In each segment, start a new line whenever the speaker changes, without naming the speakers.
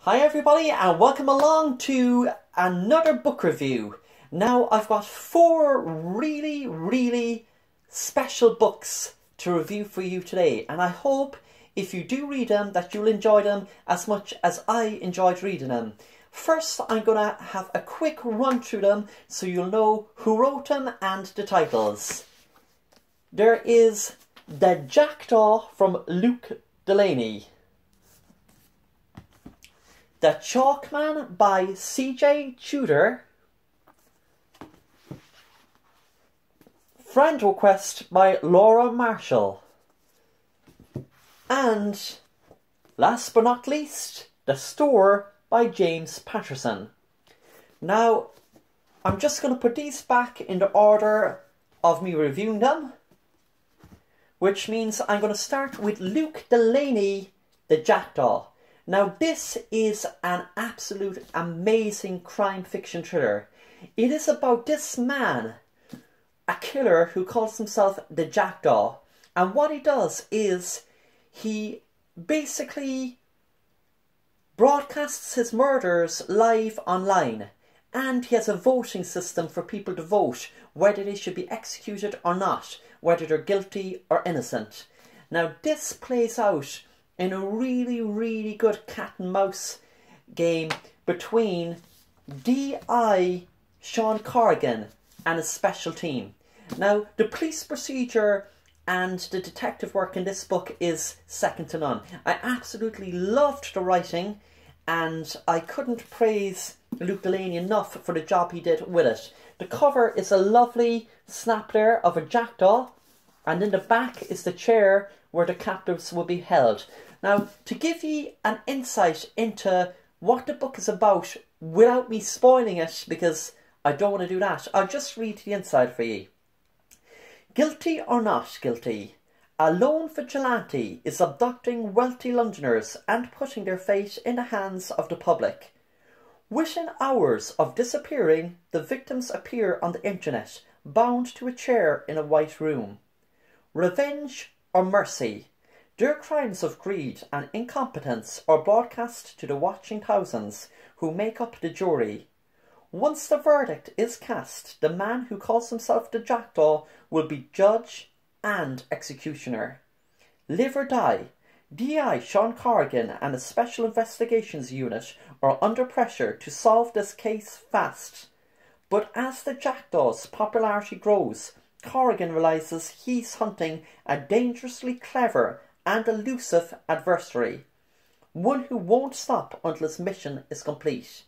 Hi everybody and welcome along to another book review. Now I've got four really special books to review for you today, and I hope if you do read them that you'll enjoy them as much as I enjoyed reading them. First, I'm going to have a quick run through them so you'll know who wrote them and the titles. There is The Jackdaw from Luke Delaney. The Chalkman by C.J. Tudor. Friend Request by Laura Marshall. And, last but not least, The Store by James Patterson. Now, I'm just going to put these back in the order of me reviewing them, which means I'm going to start with Luke Delaney, The Jackdaw. Now, this is an absolute amazing crime fiction thriller. It is about this man, a killer who calls himself the Jackdaw. And what he does is he basically broadcasts his murders live online. And he has a voting system for people to vote whether they should be executed or not, whether they're guilty or innocent. Now, this plays out in a really good cat and mouse game between D.I. Sean Corrigan and his special team. Now, the police procedure and the detective work in this book is second to none. I absolutely loved the writing, and I couldn't praise Luke Delaney enough for the job he did with it. The cover is a lovely snap there of a jackdaw, and in the back is the chair where the captives will be held. Now, to give you an insight into what the book is about without me spoiling it, because I don't want to do that, I'll just read the inside for you. Guilty or not guilty, a lone vigilante is abducting wealthy Londoners and putting their fate in the hands of the public. Within hours of disappearing, the victims appear on the internet, bound to a chair in a white room. Revenge or mercy? Their crimes of greed and incompetence are broadcast to the watching thousands who make up the jury. Once the verdict is cast, the man who calls himself the Jackdaw will be judge and executioner. Live or die, D.I. Sean Corrigan and a special investigations unit are under pressure to solve this case fast. But as the Jackdaw's popularity grows, Corrigan realises he's hunting a dangerously clever and elusive adversary, one who won't stop until his mission is complete.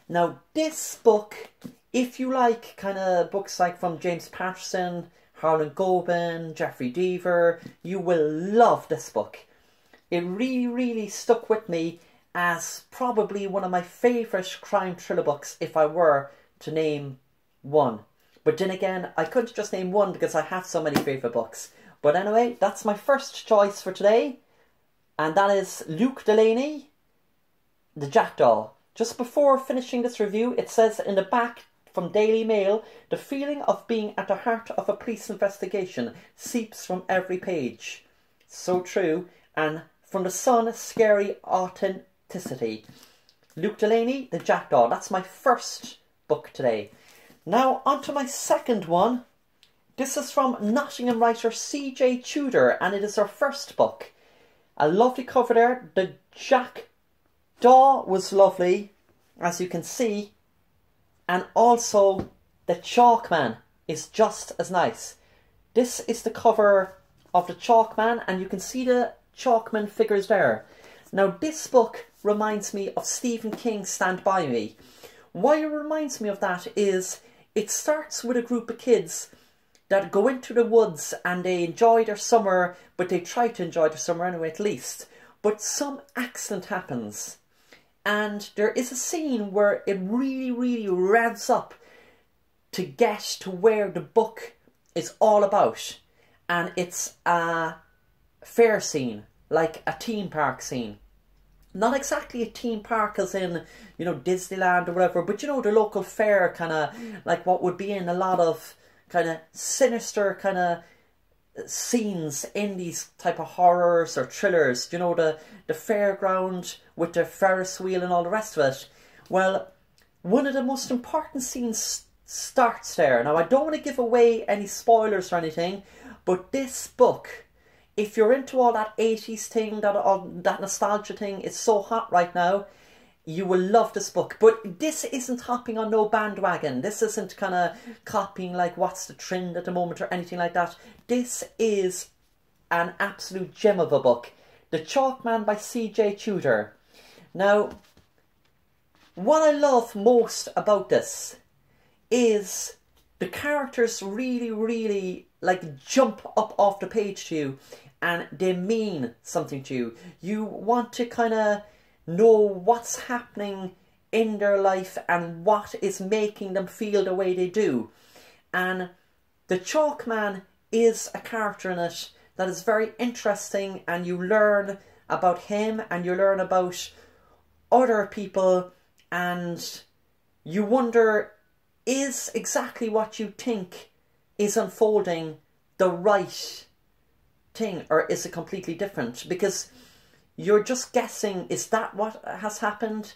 Now, this book, if you like kind of books like from James Patterson, Harlan Coben, Jeffrey Deaver, you will love this book. It really stuck with me as probably one of my favourite crime thriller books if I were to name one. But then again, I couldn't just name one because I have so many favourite books. But anyway, that's my first choice for today, and that is Luke Delaney, The Jackdaw. Just before finishing this review, it says in the back from Daily Mail, the feeling of being at the heart of a police investigation seeps from every page. So true, and from the Sun, scary authenticity. Luke Delaney, The Jackdaw. That's my first book today. Now, on to my second one. This is from Nottingham writer C.J. Tudor, and it is her first book. A lovely cover there. The Jackdaw was lovely, as you can see. And also, the Chalkman is just as nice. This is the cover of the Chalkman, and you can see the Chalkman figures there. Now, this book reminds me of Stephen King's Stand By Me. Why it reminds me of that is it starts with a group of kids that go into the woods and they enjoy their summer, but they try to enjoy their summer anyway at least. But some accident happens, and there is a scene where it really revs up to get to where the book is all about. And it's a fair scene, like a theme park scene. Not exactly a theme park as in, you know, Disneyland or whatever, but you know, the local fair, kind of like what would be in a lot of kind of sinister kind of scenes in these type of horrors or thrillers. You know, the fairground with the Ferris wheel and all the rest of it. Well, one of the most important scenes starts there. Now, I don't want to give away any spoilers or anything, but this book, if you're into all that 80s thing, that nostalgia thing, it's so hot right now, you will love this book. But this isn't hopping on no bandwagon. This isn't kind of copying like what's the trend at the moment or anything like that. This is an absolute gem of a book. The Chalkman by C.J. Tudor. Now, what I love most about this is the characters really like jump up off the page to you and they mean something to you. You want to kind of know what's happening in their life and what is making them feel the way they do. And the Chalkman is a character in it that is very interesting, and you learn about him and you learn about other people, and you wonder, is exactly what you think is unfolding the right thing, or is it completely different? Because you're just guessing, is that what has happened?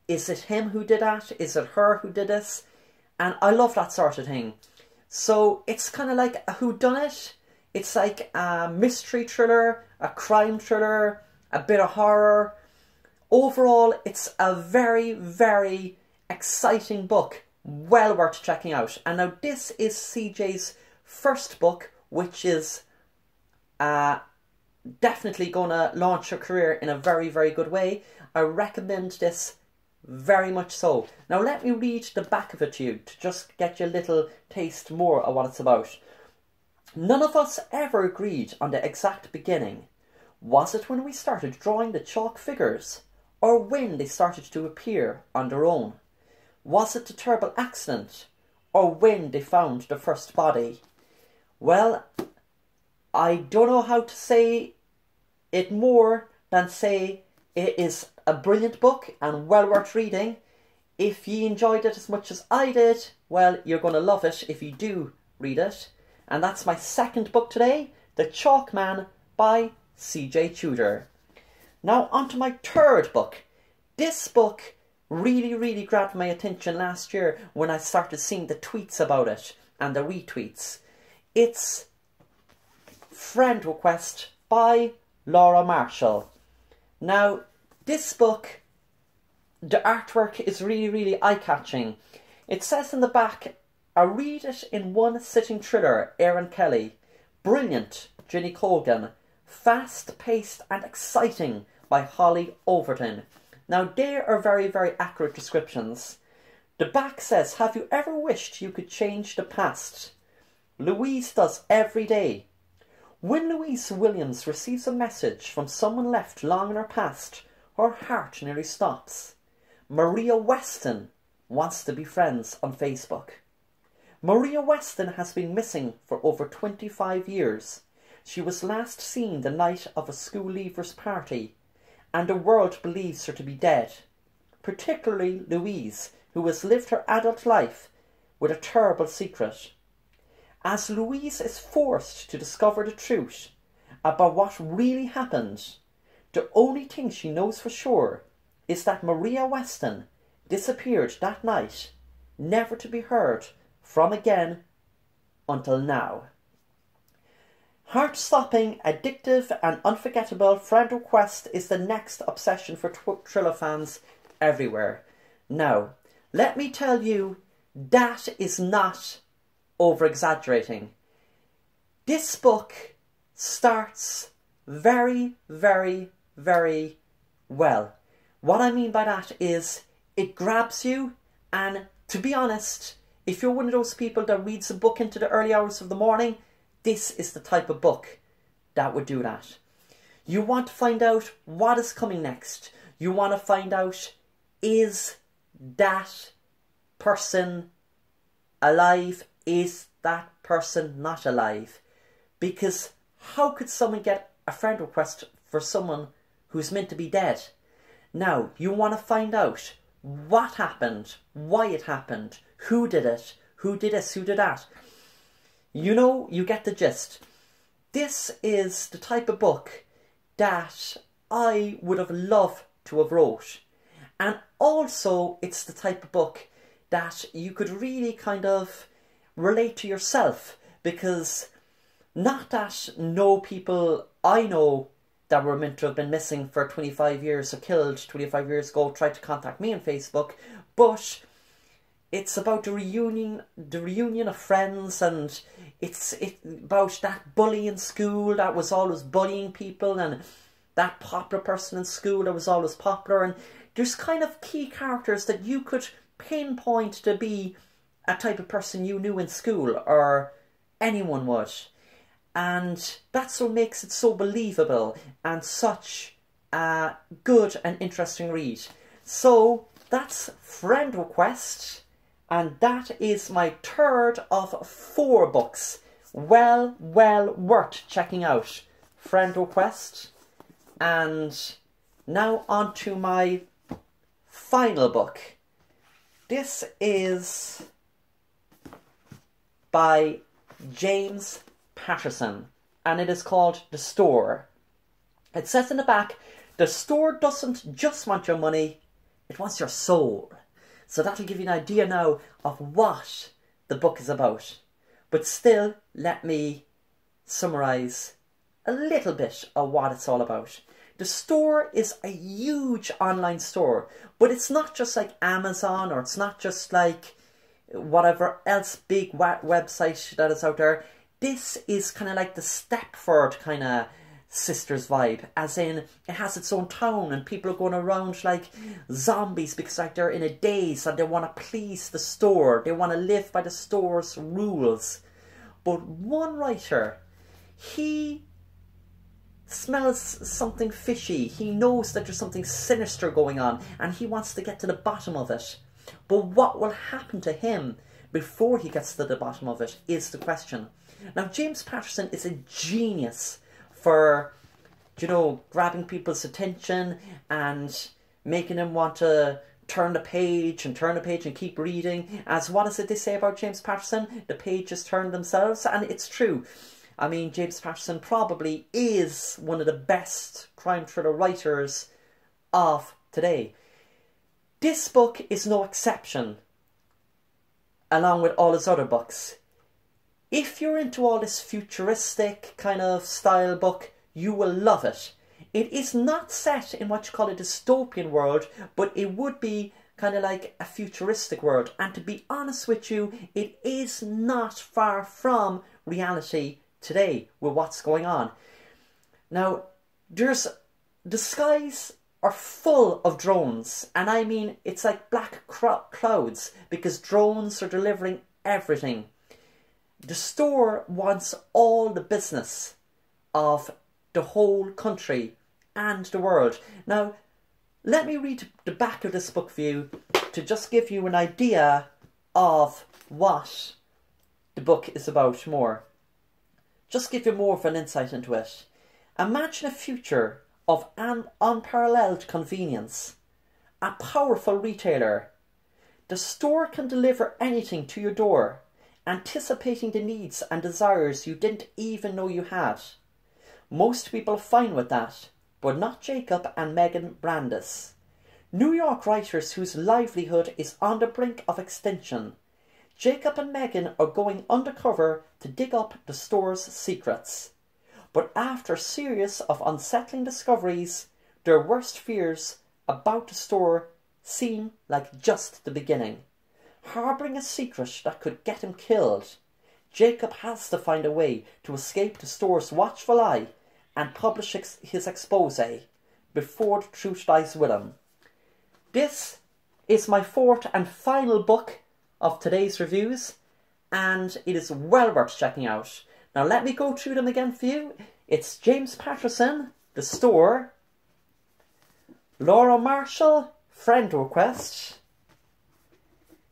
Is it him who did that? Is it her who did this? And I love that sort of thing. So it's kind of like a whodunit. It's like a mystery thriller, a crime thriller, a bit of horror. Overall, it's a very exciting book. Well worth checking out. And now this is CJ's first book, which is definitely going to launch her career in a very good way. I recommend this very much so. Now let me read the back of it to you to just get you a little taste more of what it's about. None of us ever agreed on the exact beginning. Was it when we started drawing the chalk figures, or when they started to appear on their own? Was it the terrible accident, or when they found the first body? Well, I don't know how to say it more than say it is a brilliant book and well worth reading. If you enjoyed it as much as I did, well, you're going to love it if you do read it. And that's my second book today, The Chalkman by C.J. Tudor. Now on to my third book. This book really grabbed my attention last year when I started seeing the tweets about it and the retweets. It's Friend Request by Laura Marshall. Now, this book, the artwork is really eye-catching. It says in the back, "I read it in one sitting thriller, Aaron Kelly. Brilliant, Ginny Colgan. Fast-paced and exciting by Holly Overton." Now, they are very accurate descriptions. The back says, "Have you ever wished you could change the past? Louise does every day. When Louise Williams receives a message from someone left long in her past, her heart nearly stops. Maria Weston wants to be friends on Facebook. Maria Weston has been missing for over 25 years. She was last seen the night of a school leavers party, and the world believes her to be dead, particularly Louise, who has lived her adult life with a terrible secret. As Louise is forced to discover the truth about what really happened, the only thing she knows for sure is that Maria Weston disappeared that night, never to be heard from again until now." Heart-stopping, addictive and unforgettable, Friend Request is the next obsession for thriller fans everywhere. Now, let me tell you, that is not over-exaggerating. This book starts very well. What I mean by that is it grabs you, and to be honest, if you're one of those people that reads a book into the early hours of the morning, this is the type of book that would do that. You want to find out what is coming next. You want to find out, is that person alive? Is that person not alive? Because how could someone get a friend request for someone who's meant to be dead? Now, you want to find out what happened, why it happened, who did it, who did this, who did that. You know, you get the gist. This is the type of book that I would have loved to have wrote. And also, it's the type of book that you could really kind of relate to yourself, because not that no people I know that were meant to have been missing for 25 years or killed 25 years ago tried to contact me on Facebook, but it's about the reunion of friends, and it's about that bully in school that was always bullying people, and that popular person in school that was always popular. And there's kind of key characters that you could pinpoint to be a type of person you knew in school, or anyone would. And that's what makes it so believable and such a good and interesting read. So that's Friend Request, and that is my third of 4 books. Well worth checking out. Friend Request. And now on to my final book. This is by James Patterson, and it is called The Store. It says in the back, the store doesn't just want your money, it wants your soul. So that'll give you an idea now of what the book is about. But still, let me summarise a little bit of what it's all about. The Store is a huge online store, but it's not just like Amazon, or it's not just like whatever else big website that is out there. This is kind of like the Stepford kind of Sisters vibe, as in it has its own town and people are going around like zombies because like they're in a daze and they want to please the store. They want to live by the store's rules. But one writer, he smells something fishy. He knows that there's something sinister going on and he wants to get to the bottom of it. But what will happen to him before he gets to the bottom of it is the question. Now, James Patterson is a genius for, you know, grabbing people's attention and making them want to turn the page and keep reading. As what is it they say about James Patterson? The pages turn themselves, and it's true. I mean, James Patterson probably is one of the best crime thriller writers of today. This book is no exception, along with all his other books. If you're into all this futuristic kind of style book, you will love it. It is not set in what you call a dystopian world, but it would be kind of like a futuristic world. And to be honest with you, it is not far from reality today with what's going on. Now, the skies are full of drones, and I mean it's like black clouds because drones are delivering everything. The store wants all the business of the whole country and the world. Now, let me read the back of this book for you to just give you an idea of what the book is about more. Just give you more of an insight into it. Imagine a future of an unparalleled convenience. A powerful retailer. The store can deliver anything to your door, anticipating the needs and desires you didn't even know you had. Most people are fine with that, but not Jacob and Megan Brandis. New York writers whose livelihood is on the brink of extinction. Jacob and Megan are going undercover to dig up the store's secrets. But after a series of unsettling discoveries, their worst fears about the store seem like just the beginning. Harbouring a secret that could get him killed, Jacob has to find a way to escape the store's watchful eye and publish his expose before the truth dies with him. This is my 4th and final book of today's reviews, and it is well worth checking out. Now let me go through them again for you. It's James Patterson, The Store, Laura Marshall, Friend Request,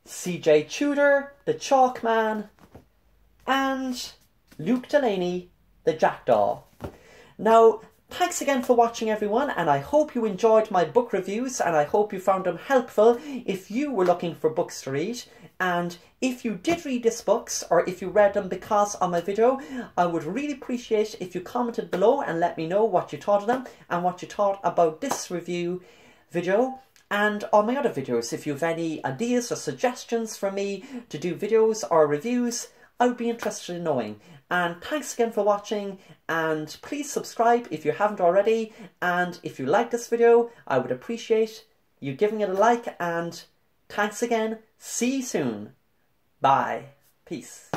C.J. Tudor, The Chalk Man, and Luke Delaney, The Jackdaw. Now, thanks again for watching, everyone, and I hope you enjoyed my book reviews, and I hope you found them helpful if you were looking for books to read. And if you did read these books, or if you read them because of my video, I would really appreciate if you commented below and let me know what you thought of them and what you thought about this review. video and all my other videos. If you have any ideas or suggestions for me to do videos or reviews, I would be interested in knowing. And thanks again for watching, and please subscribe if you haven't already, and if you like this video I would appreciate you giving it a like, and thanks again. See you soon. Bye. Peace.